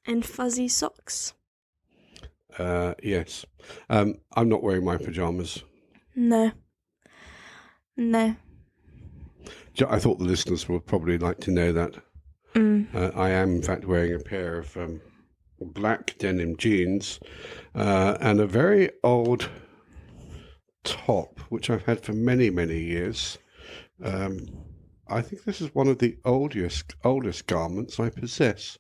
And fuzzy socks. Yes. I'm not wearing my pyjamas. No. I thought the listeners would probably like to know that. I am, in fact, wearing a pair of black denim jeans and a very old top, which I've had for many, many years. I think this is one of the oldest garments I possess.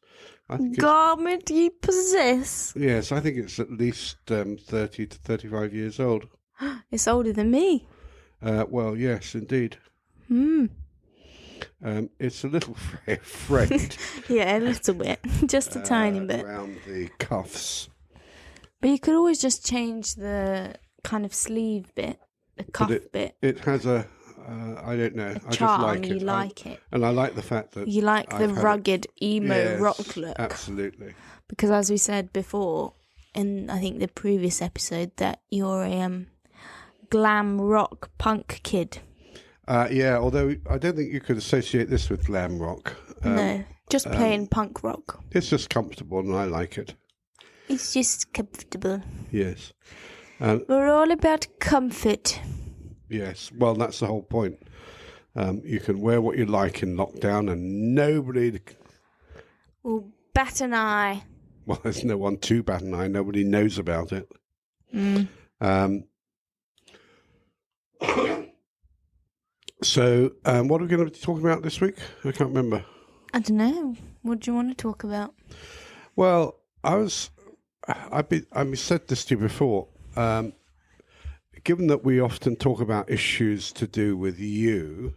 Garment you possess? Yes, I think it's at least 30 to 35 years old. It's older than me. Well, yes, indeed. It's a little frayed. Yeah, a little bit. Just a tiny bit. Around the cuffs. But you could always just change the kind of sleeve bit, the cuff bit. It has a, I don't know, I just like it. You like it. And I like the fact that... You like the rugged, emo rock look. Absolutely. Because as we said before, in I think the previous episode, that you're a glam rock punk kid. Yeah, although I don't think you could associate this with glam rock. No, just plain punk rock. It's just comfortable and I like it. It's just comfortable. Yes. We're all about comfort. Yes, well, that's the whole point. You can wear what you like in lockdown and nobody... will bat an eye. Well, there's no one to bat an eye. Nobody knows about it. So, what are we going to be talking about this week? I can't remember. I don't know. What do you want to talk about? Well, I've said this to you before. Given that we often talk about issues to do with you,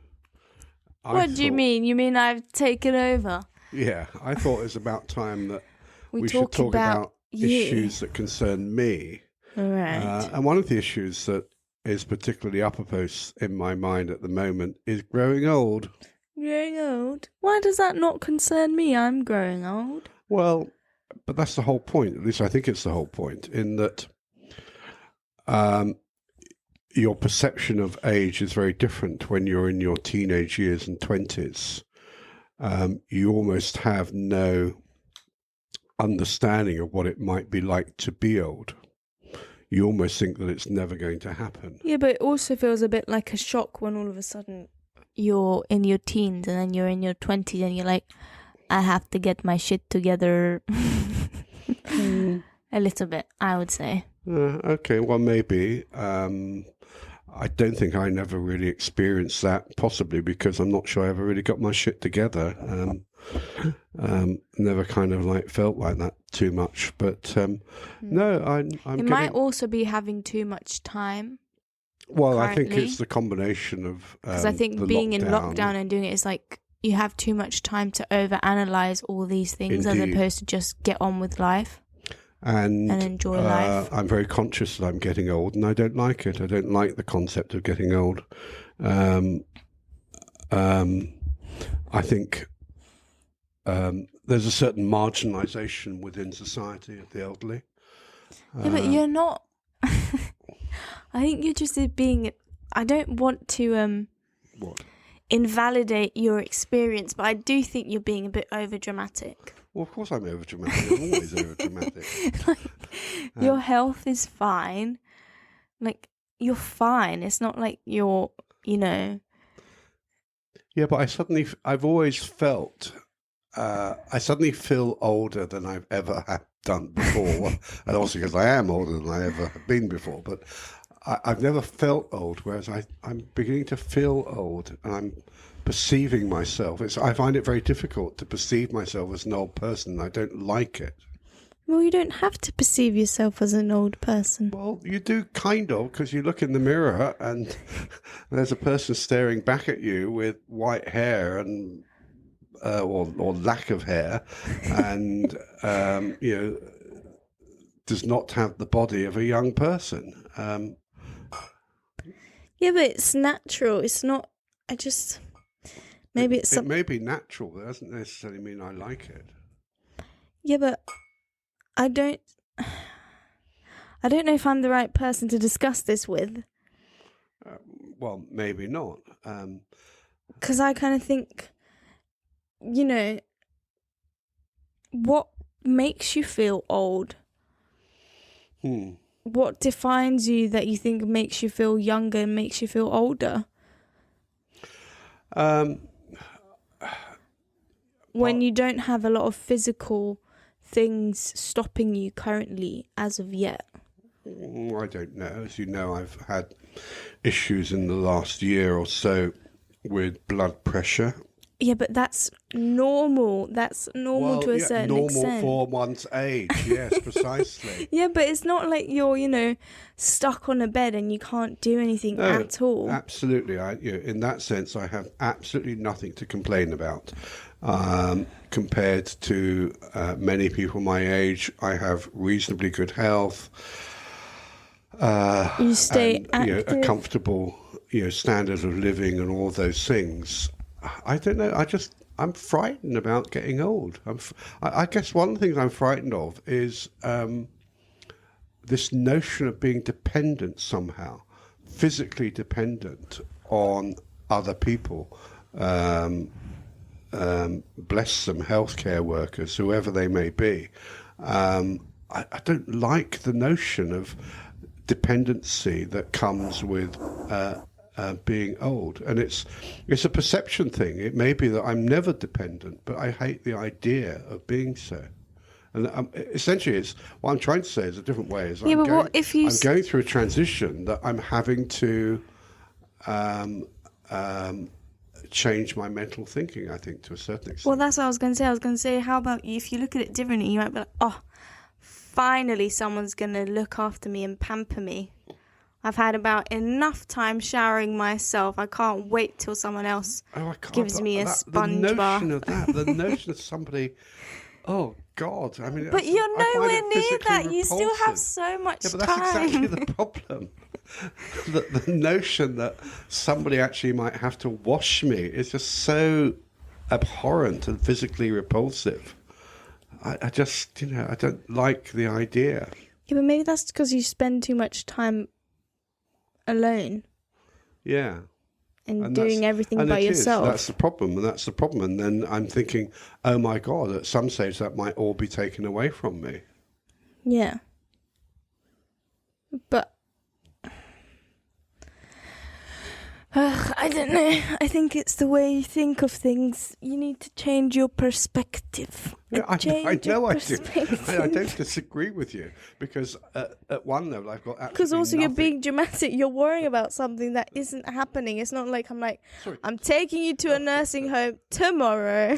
What do you mean? You mean I've taken over? Yeah, I thought it was about time that we should talk talk about you. issues that concern me. Right. And one of the issues that is particularly uppermost in my mind at the moment is growing old. Growing old? Why does that not concern me? I'm growing old. Well, but that's the whole point. At least I think it's the whole point, in that your perception of age is very different when you're in your teenage years and 20s. You almost have no understanding of what it might be like to be old. You almost think that it's never going to happen. Yeah, but it also feels a bit like a shock when all of a sudden you're in your teens and then you're in your 20s and you're like, I have to get my shit together. A little bit, I would say. Okay, well, maybe. I don't think I never really experienced that, possibly because I'm not sure I ever really got my shit together. Never kind of like felt like that too much. But no, I'm might also be having too much time. Well, currently. I think it's the combination of because I think being in lockdown and doing it is like you have too much time to overanalyze all these things. Indeed. As opposed to just get on with life. And enjoy life. I'm very conscious that I'm getting old, and I don't like it. I don't like the concept of getting old. I think there's a certain marginalisation within society of the elderly. Yeah, but you're not. I think you're just being. I don't want to invalidate your experience, but I do think you're being a bit overdramatic. Well, of course I'm overdramatic. I'm always overdramatic. Like, your health is fine. Like, you're fine. It's not like you're, Yeah, but I've always felt, I suddenly feel older than I've ever done before. And also because I am older than I ever have been before. But I've never felt old, whereas I'm beginning to feel old, and I'm perceiving myself. I find it very difficult to perceive myself as an old person. I don't like it. Well, you don't have to perceive yourself as an old person. Well, you do kind of, because you look in the mirror and there's a person staring back at you with white hair and or lack of hair, and does not have the body of a young person. Yeah, but it's natural. It's not. Maybe it may be natural, but it doesn't necessarily mean I like it. Yeah, but I don't know if I'm the right person to discuss this with. Well, maybe not. Because I kind of think, what makes you feel old? What defines you that you think makes you feel younger and makes you feel older? When you don't have a lot of physical things stopping you currently as of yet. I don't know. As you know, I've had issues in the last year or so with blood pressure. Yeah, but that's normal. That's normal to a certain extent. Normal for one's age, yes, precisely. Yeah, but it's not like you're, stuck on a bed and you can't do anything at all. Absolutely. In that sense, I have absolutely nothing to complain about. Compared to many people my age, I have reasonably good health. You stay active. A comfortable, standard of living and all those things. I don't know. I'm frightened about getting old. I guess one of the things I'm frightened of is this notion of being dependent somehow, physically dependent on other people. Bless them, healthcare workers, whoever they may be. I don't like the notion of dependency that comes with being old, and it's a perception thing. It may be that I'm never dependent, but I hate the idea of being so. And essentially, it's what I'm trying to say is a different way. I'm going through a transition that I'm having to change my mental thinking, I think, to a certain extent. Well, that's what I was going to say. I was going to say, how about if you look at it differently, you might be like, oh, finally someone's going to look after me and pamper me. I've had about enough time showering myself. I can't wait till someone else gives me a sponge bath. The notion of somebody, oh God, I mean. But you're nowhere near that. You still have so much time. But that's exactly the problem. The notion that somebody actually might have to wash me is just so abhorrent and physically repulsive. I just, I don't like the idea. Yeah, but maybe that's because you spend too much time alone. Yeah. And doing everything by yourself. That's the problem, and then I'm thinking, oh my God, at some stage that might all be taken away from me. Yeah. But I don't know. I think it's the way you think of things. You need to change your perspective. Yeah, I know I do. I don't disagree with you, because at one level I've got absolutely because also nothing. You're being dramatic. You're worrying about something that isn't happening. It's not like I'm taking you to a nursing home tomorrow.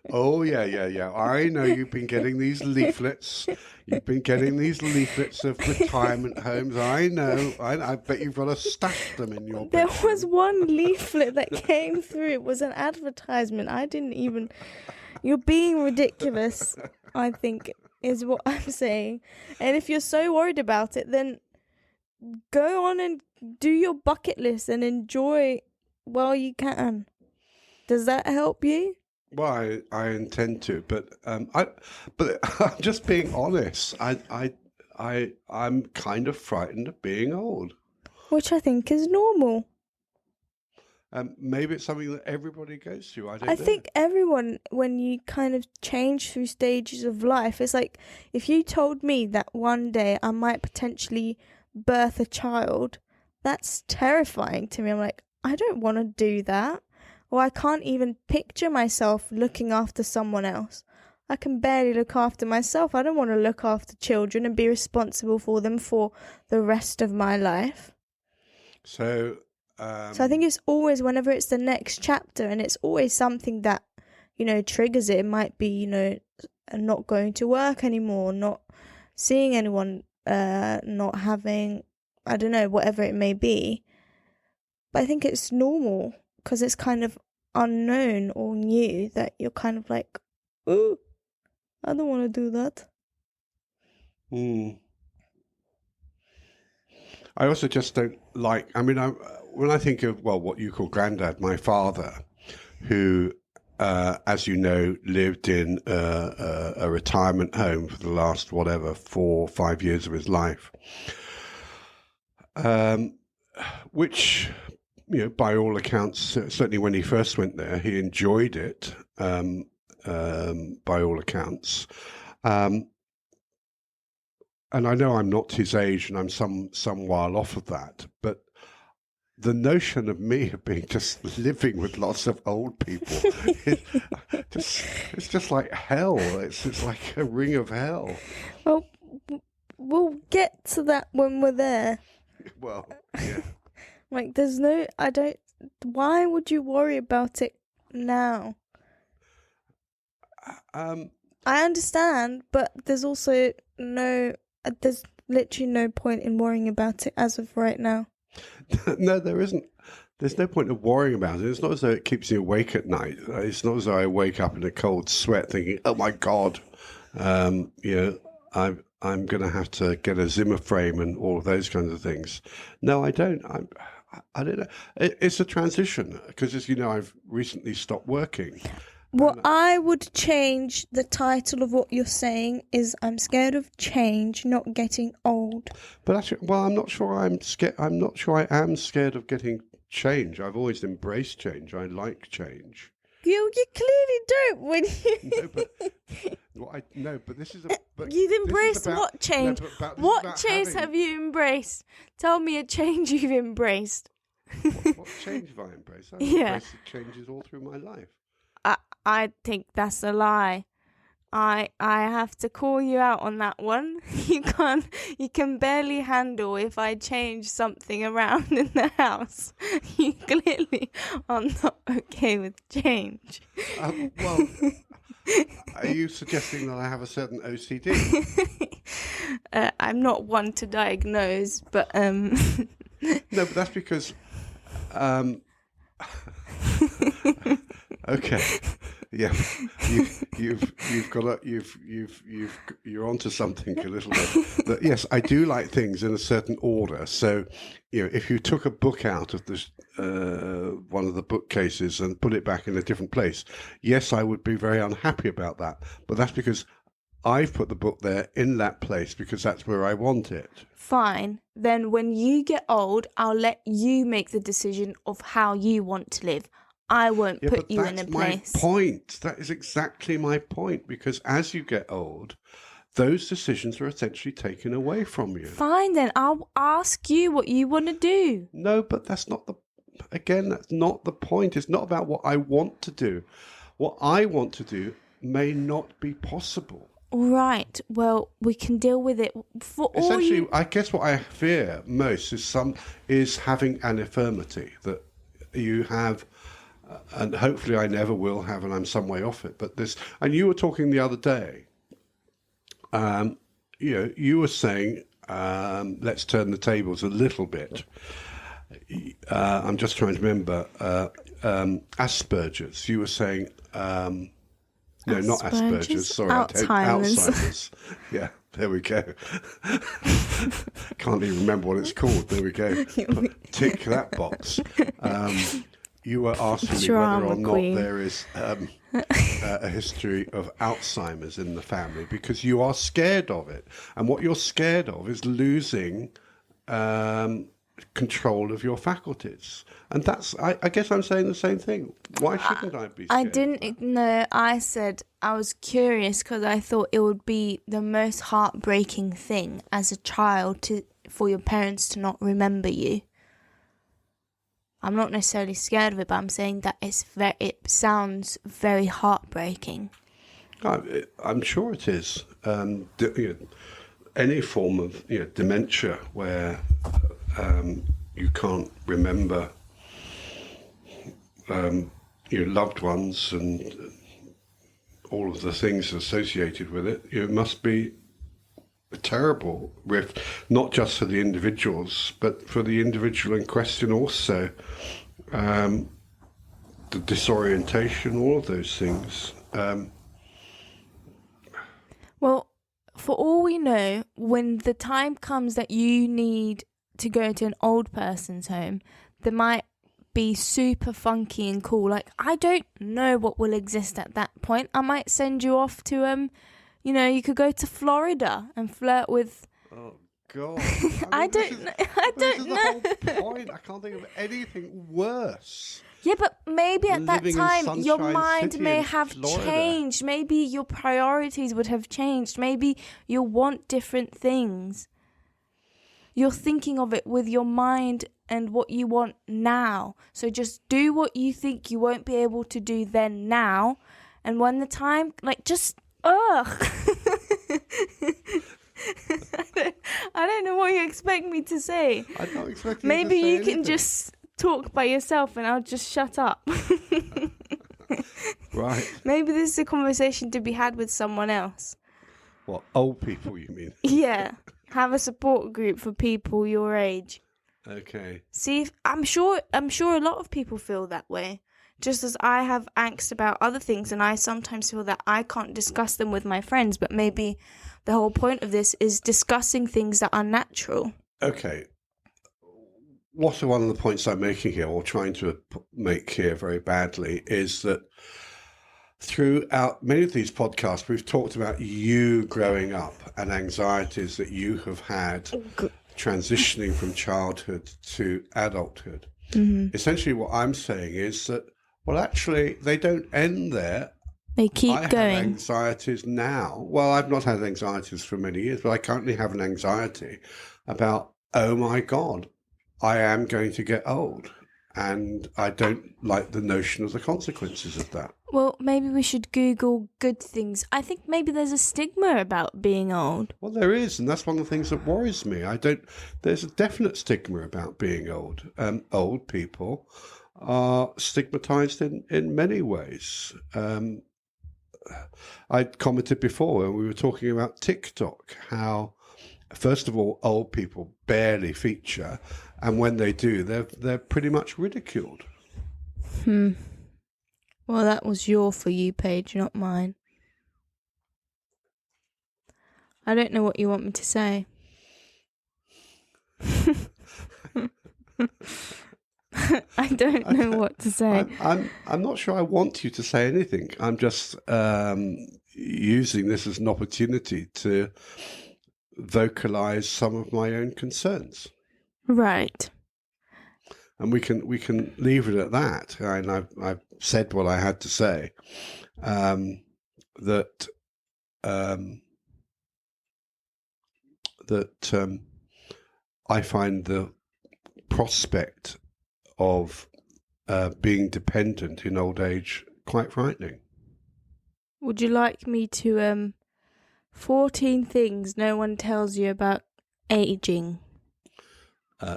Oh, yeah. I know you've been getting these leaflets. You've been getting these leaflets of retirement homes. I know. I bet you've got to stash them in your bedroom. There was one leaflet that came through. It was an advertisement. I didn't even... You're being ridiculous, I think, is what I'm saying. And if you're so worried about it, then go on and do your bucket list and enjoy while you can. Does that help you? Well, I intend to, but I'm just being honest. I'm kind of frightened of being old, which I think is normal. Maybe it's something that everybody goes through. I don't know. I think everyone, when you kind of change through stages of life, it's like if you told me that one day I might potentially birth a child, that's terrifying to me. I'm like, I don't want to do that. Or I can't even picture myself looking after someone else. I can barely look after myself. I don't want to look after children and be responsible for them for the rest of my life. So I think it's always, whenever it's the next chapter, and it's always something that, triggers it. It might be, not going to work anymore, not seeing anyone, not having, I don't know, whatever it may be. But I think it's normal. Because it's kind of unknown or new that you're kind of like, ooh, I don't want to do that. I also just don't like, when I think of, what you call granddad, my father, who, as you know, lived in a retirement home for the last, 4 or 5 years of his life, which... by all accounts, certainly when he first went there, he enjoyed it, by all accounts. Um, and I know I'm not his age, and I'm some while off of that, but the notion of me of being just living with lots of old people, it, it's just like hell. It's like a ring of hell. Well, we'll get to that when we're there. Well, yeah. Like, why would you worry about it now? Um, I understand, but there's also there's literally no point in worrying about it as of right now. no, there isn't. There's no point of worrying about it. It's not as though it keeps me awake at night. It's not as though I wake up in a cold sweat thinking, "Oh my God, I'm going to have to get a Zimmer frame and all of those kinds of things." No, I don't. I don't know. It's a transition because, as you know, I've recently stopped working. What I would change the title of what you're saying is I'm scared of change, not getting old. But actually, well, I'm not sure I'm scared. I'm not sure I am scared of getting change. I've always embraced change. I like change. You clearly don't when you... No, but this is a... But You've embraced about, what change? No, what change have you embraced? Tell me a change you've embraced. What change have I embraced? I've embraced changes all through my life. I think that's a lie. I have to call you out on that one. You can barely handle if I change something around in the house. You clearly are not okay with change. Well, are you suggesting that I have a certain OCD? I'm not one to diagnose, but No, but that's because okay. Yeah, you're onto something a little bit. Yes, I do like things in a certain order. So, if you took a book out of this one of the bookcases and put it back in a different place, yes, I would be very unhappy about that. But that's because I've put the book there in that place because that's where I want it. Fine. Then when you get old, I'll let you make the decision of how you want to live. I won't put you in a place. That's my point. That is exactly my point. Because as you get old, those decisions are essentially taken away from you. Fine, then I'll ask you what you want to do. No, but that's not that's not the point. It's not about what I want to do. What I want to do may not be possible. Right. Well, we can deal with it. Essentially, I guess what I fear most is having an infirmity that you have. And hopefully I never will have, and I'm some way off it. But and you were talking the other day, you were saying, let's turn the tables a little bit. I'm just trying to remember, Asperger's. You were saying, no, not Asperger's, sorry. Alzheimer's. Yeah, there we go. Can't even remember what it's called. There we go. Tick that box. You were asking me whether or not there is a history of Alzheimer's in the family because you are scared of it. And what you're scared of is losing control of your faculties. And I guess I'm saying the same thing. Why shouldn't I be scared? I didn't know. I said I was curious because I thought it would be the most heartbreaking thing as a child for your parents to not remember you. I'm not necessarily scared of it, but I'm saying that it sounds very heartbreaking. I'm sure it is. Any form of dementia where you can't remember your loved ones and all of the things associated with it, it must be a terrible rift, not just for the individuals, but for the individual in question also. The disorientation, all of those things. Well, for all we know, when the time comes that you need to go to an old person's home, they might be super funky and cool. Like, I don't know what will exist at that point. I might send you off to you could go to Florida and flirt with God. I this don't is- know. I This don't is know. the whole point. I can't think of anything worse. Yeah, but maybe at that Living in time your Sunshine mind City may in have Florida. changed. Maybe your priorities would have changed. Maybe you want different things. You're thinking of it with your mind and what you want now. So just do what you think you won't be able to do then now. And when the time, like, just, ugh. I don't know what you expect me to say. I don't expect you Maybe to say you can anything. just talk by yourself and I'll just shut up. Right. Maybe this is a conversation to be had with someone else. What, old people, you mean? Yeah. Have a support group for people your age. Okay. See, I'm sure a lot of people feel that way. Just as I have angst about other things and I sometimes feel that I can't discuss them with my friends, but maybe the whole point of this is discussing things that are natural. Okay. What are one of the points I'm making here, or trying to make here very badly, is that throughout many of these podcasts, we've talked about you growing up and anxieties that you have had transitioning from childhood to adulthood. Mm-hmm. Essentially, what I'm saying is that, well, actually, they don't end there. They keep I going. have anxieties now. Well, I've not had anxieties for many years, but I currently have an anxiety about, oh my God, I am going to get old. And I don't like the notion of the consequences of that. Well, maybe we should Google good things. I think maybe there's a stigma about being old. Well, there is, and that's one of the things that worries me. There's a definite stigma about being old. Old people are stigmatized in many ways. I commented before when we were talking about TikTok, how, first of all, old people barely feature, and when they do, they're pretty much ridiculed. Well, that was your For You page, not mine. I don't know what you want me to say. I don't know what to say. I'm not sure I want you to say anything. I'm just using this as an opportunity to vocalize some of my own concerns. Right. And we can leave it at that. And I've said what I had to say. That I find the prospect of being dependent in old age quite frightening. Would you like me to 14 things no one tells you about aging?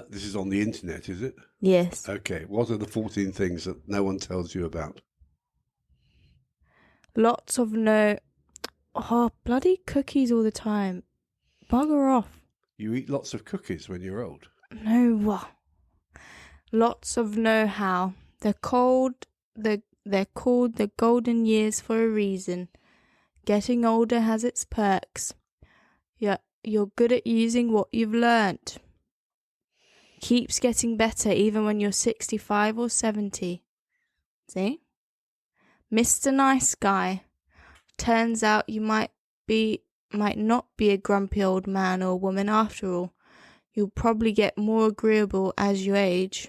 This is on the internet, is it? Yes. Okay. What are the 14 things that no one tells you about? Lots of bloody cookies all the time. Bugger off. You eat lots of cookies when you're old. No. Lots of know-how. They're called the golden years for a reason. Getting older has its perks. You're good at using what you've learnt. Keeps getting better even when you're 65 or 70. See? Mr. Nice Guy. Turns out you might not be a grumpy old man or woman after all. You'll probably get more agreeable as you age.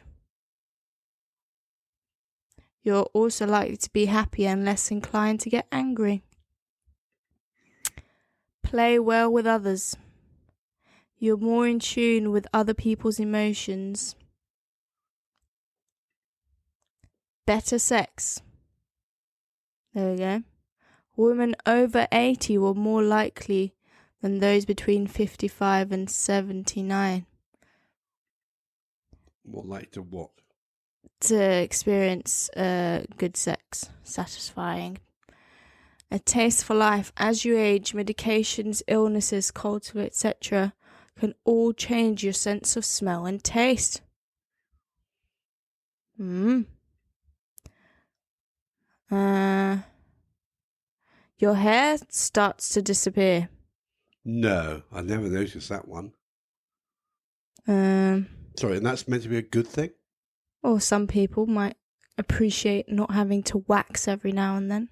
You're also likely to be happier and less inclined to get angry. Play well with others. You're more in tune with other people's emotions. Better sex. There we go. Women over 80 were more likely than those between 55 and 79. More likely to what? To experience good sex, satisfying. A taste for life. As you age, medications, illnesses, culture, etc. can all change your sense of smell and taste. Your hair starts to disappear. No, I never noticed that one. Sorry, and that's meant to be a good thing? Or some people might appreciate not having to wax every now and then.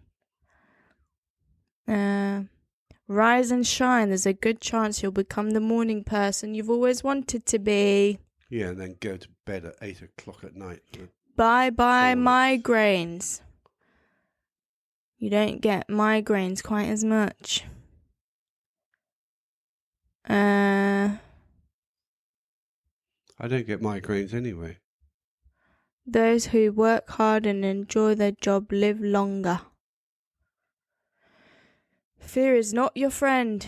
Rise and shine. There's a good chance you'll become the morning person you've always wanted to be. Yeah, and then go to bed at 8 o'clock at night. Bye-bye migraines. You don't get migraines quite as much. I don't get migraines anyway. Those who work hard and enjoy their job live longer. Fear is not your friend.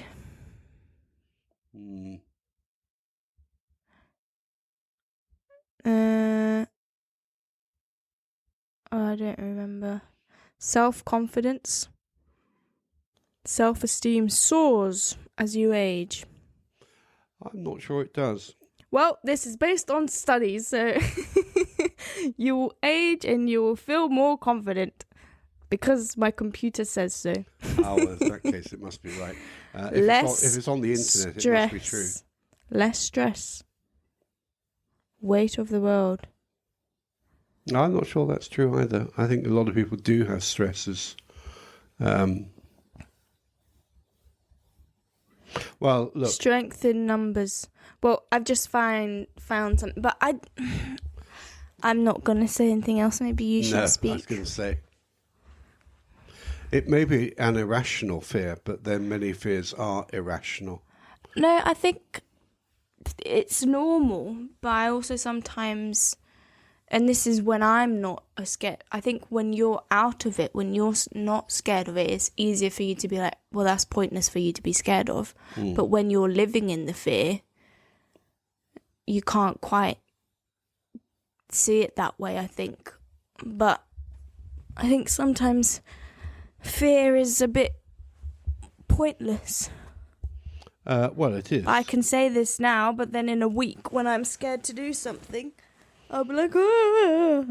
I don't remember. Self-confidence. Self-esteem soars as you age. I'm not sure it does. Well, this is based on studies, so you will age and you will feel more confident because my computer says so. Well, in that case, it must be right. If it's on the internet, it must be true. Less stress. Weight of the world. No, I'm not sure that's true either. I think a lot of people do have stresses. Well, look. Strength in numbers. Well, I've just found something, but I'm not going to say anything else. Maybe you should speak. I was going to say. It may be an irrational fear, but then many fears are irrational. No, I think it's normal, but I also sometimes, and this is when I'm not scared, I think when you're out of it, when you're not scared of it, it's easier for you to be like, well, that's pointless for you to be scared of. But when you're living in the fear, you can't quite see it that way, I think. But I think sometimes fear is a bit pointless. Well, it is. I can say this now, but then in a week when I'm scared to do something, I'll be like, ah.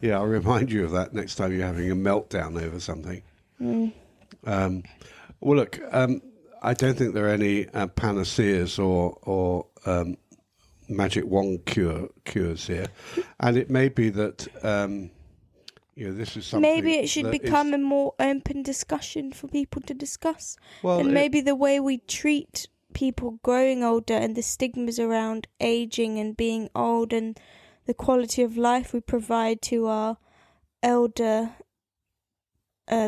Yeah, I'll remind you of that next time you're having a meltdown over something. Well, look, I don't think there are any panaceas or magic wand cures here. And it may be that this is something. Maybe it should become a more open discussion for people to discuss. Well, and maybe the way we treat people growing older and the stigmas around aging and being old and the quality of life we provide to our elder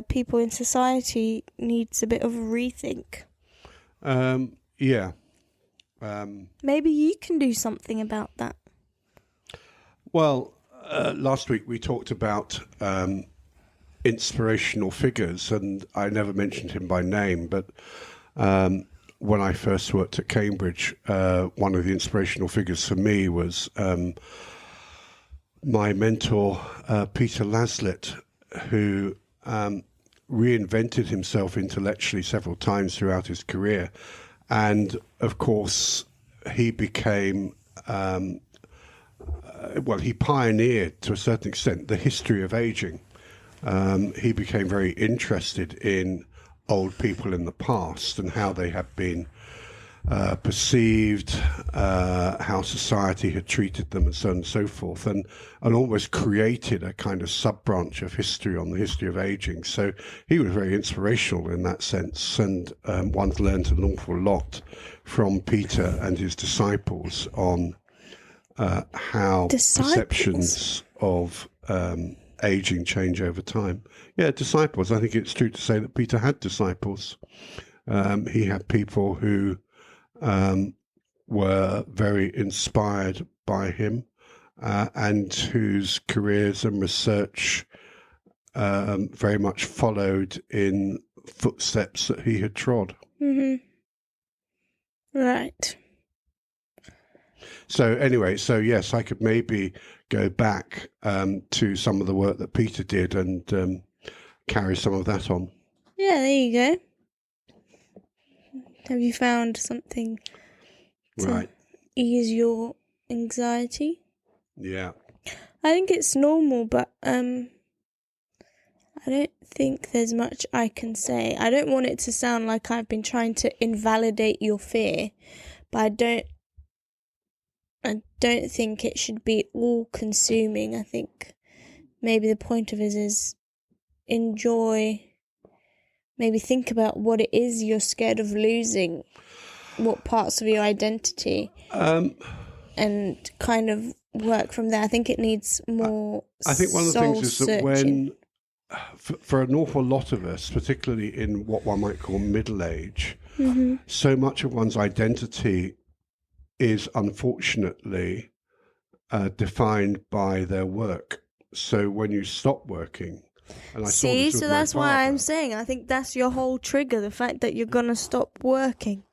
people in society needs a bit of a rethink. Yeah. Maybe you can do something about that. Well, last week we talked about inspirational figures, and I never mentioned him by name, but when I first worked at Cambridge, one of the inspirational figures for me was my mentor, Peter Laslett, who reinvented himself intellectually several times throughout his career. And, of course, he became, he pioneered, to a certain extent, the history of aging. He became very interested in old people in the past and how they had been perceived, how society had treated them, and so on and so forth, and almost created a kind of sub-branch of history on the history of aging. So he was very inspirational in that sense, and one learned an awful lot from Peter and his disciples on how perceptions of aging change over time. Yeah, disciples. I think it's true to say that Peter had disciples. He had people who were very inspired by him and whose careers and research very much followed in footsteps that he had trod. Mm-hmm. Right. So anyway, yes, I could maybe go back to some of the work that Peter did and carry some of that on. Yeah, there you go. Have you found something to ease your anxiety? Yeah. I think it's normal, but I don't think there's much I can say. I don't want it to sound like I've been trying to invalidate your fear, but I don't think it should be all-consuming. I think maybe the point of it is enjoy maybe think about what it is you're scared of losing, what parts of your identity, and kind of work from there. I think it needs more I think one of the things is that soul-searching. for an awful lot of us, particularly in what one might call middle age, so much of one's identity is unfortunately defined by their work. So when you stop working, and I saw See, this with so my that's why I'm father. saying I think that's your whole trigger, the fact that you're going to stop working.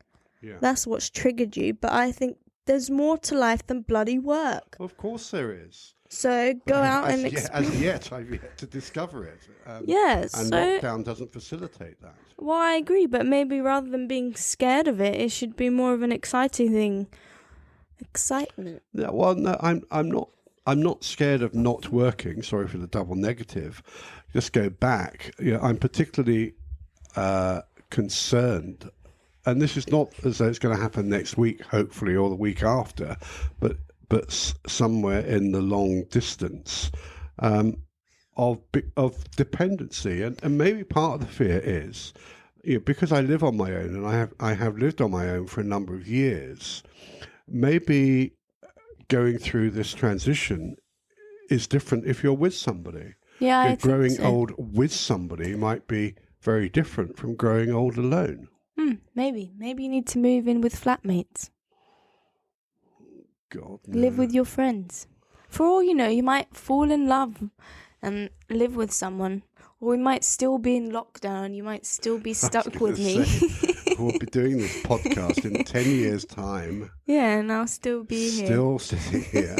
Yeah. That's what's triggered you, but I think there's more to life than bloody work. Of course there is. So go out and As yet, I've yet to discover it. yeah, And so lockdown doesn't facilitate that. well, I agree, but maybe rather than being scared of it, it should be more of an exciting thing. Excitement. Yeah, well, no, I'm not scared of not working. Sorry for the double negative. Just go back. I'm particularly concerned, and this is not as though it's going to happen next week, hopefully, or the week after, but somewhere in the long distance of dependency, and maybe part of the fear is, because I live on my own, and I have lived on my own for a number of years. Maybe going through this transition is different if you're with somebody. Yeah, I think growing so. old with somebody might be very different from growing old alone. Maybe you need to move in with flatmates. God, no. Live with your friends. For all you know, you might fall in love and live with someone, or we might still be in lockdown. You might still be stuck with me. We'll be doing this podcast in 10 years' time. Yeah, and I'll still be here. Still sitting here.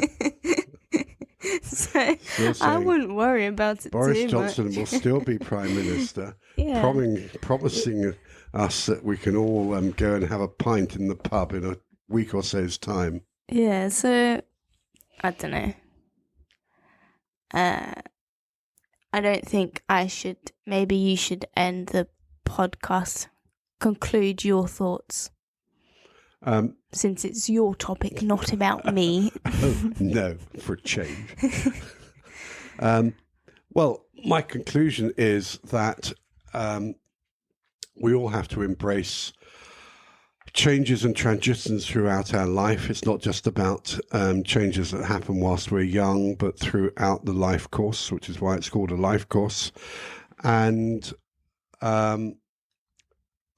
So Still I saying wouldn't worry about it Boris too Johnson much. will still be Prime Minister, Yeah. promising us that we can all go and have a pint in the pub in a week or so's time. Yeah, so I don't know. I don't think I should. Maybe you should end the podcast. Conclude your thoughts, since it's your topic, not about me. No, for a change. Well, my conclusion is that we all have to embrace changes and transitions throughout our life. It's not just about changes that happen whilst we're young, but throughout the life course, which is why it's called a life course. And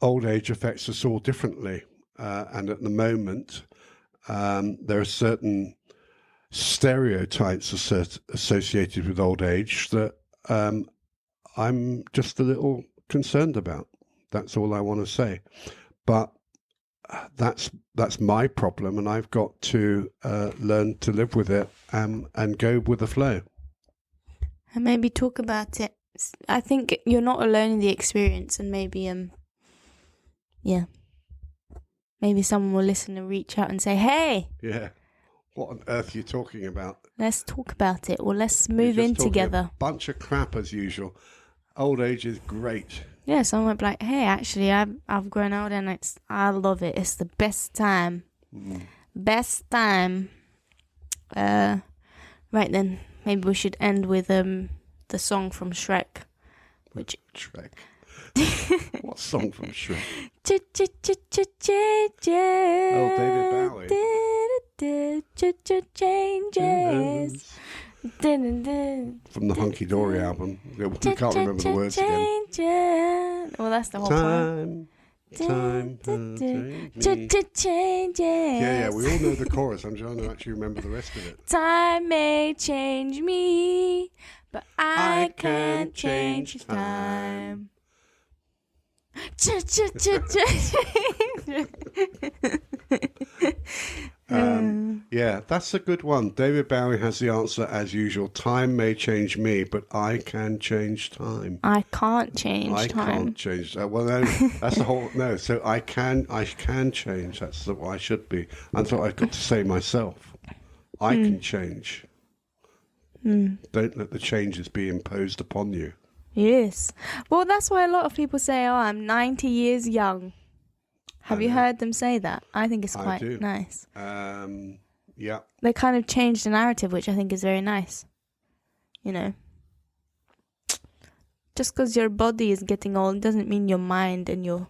old age affects us all differently. And at the moment, there are certain stereotypes associated with old age that I'm just a little concerned about. That's all I want to say. But that's my problem, and I've got to learn to live with it and go with the flow. And maybe talk about it. I think you're not alone in the experience, and maybe maybe someone will listen and reach out and say, "Hey, Yeah, what on earth are you talking about? let's talk about it, or let's move You're in just talking together." a bunch of crap as usual. Old age is great. Yeah, someone might be like, "Hey, actually, I've grown old and I love it. It's the best time, best time." Right then, maybe we should end with the song from Shrek, which Shrek. What song from Shrek? Oh, David Bowie. Changes. From the Hunky Dory album. We can't remember the words again. Well, that's the whole point. Time Changes. Yeah, we all know the chorus. I'm trying to actually remember the rest of it. Time may change me, but I can't change time. Yeah, that's a good one. David Bowie has the answer as usual. Time may change me, but I can change time. I can't change I time. can't change that. Well, no, that's the whole. No, so I can change. That's what I should be. That's what I've got to say myself. I can change. Don't let the changes be imposed upon you. Yes. Well, that's why a lot of people say, "Oh, I'm 90 years young." Have you heard them say that? I think it's quite nice. Yeah. They kind of changed the narrative, which I think is very nice. You know. Just because your body is getting old doesn't mean your mind and your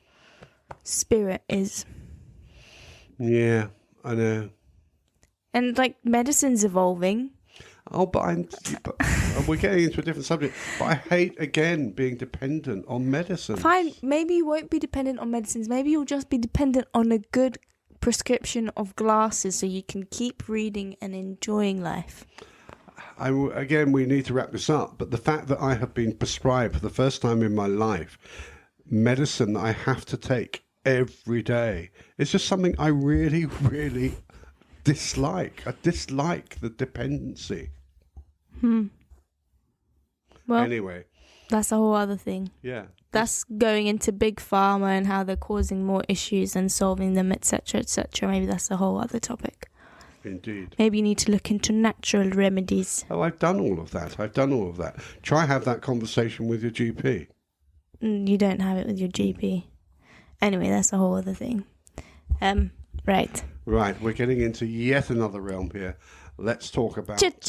spirit is. Yeah, I know. And like medicine's evolving. Oh, but we're getting into a different subject. But I hate, again, being dependent on medicine. Fine, maybe you won't be dependent on medicines. Maybe you'll just be dependent on a good prescription of glasses so you can keep reading and enjoying life. Again, we need to wrap this up. But the fact that I have been prescribed for the first time in my life medicine that I have to take every day is just something I really, really dislike. I dislike the dependency. Well, anyway, that's a whole other thing. Yeah. That's going into big pharma and how they're causing more issues and solving them, etc., etc. Maybe that's a whole other topic. Indeed. Maybe you need to look into natural remedies. Oh, I've done all of that. Try have that conversation with your GP. You don't have it with your GP. Anyway, that's a whole other thing. Right. Right, we're getting into yet another realm here. Let's talk about Changes.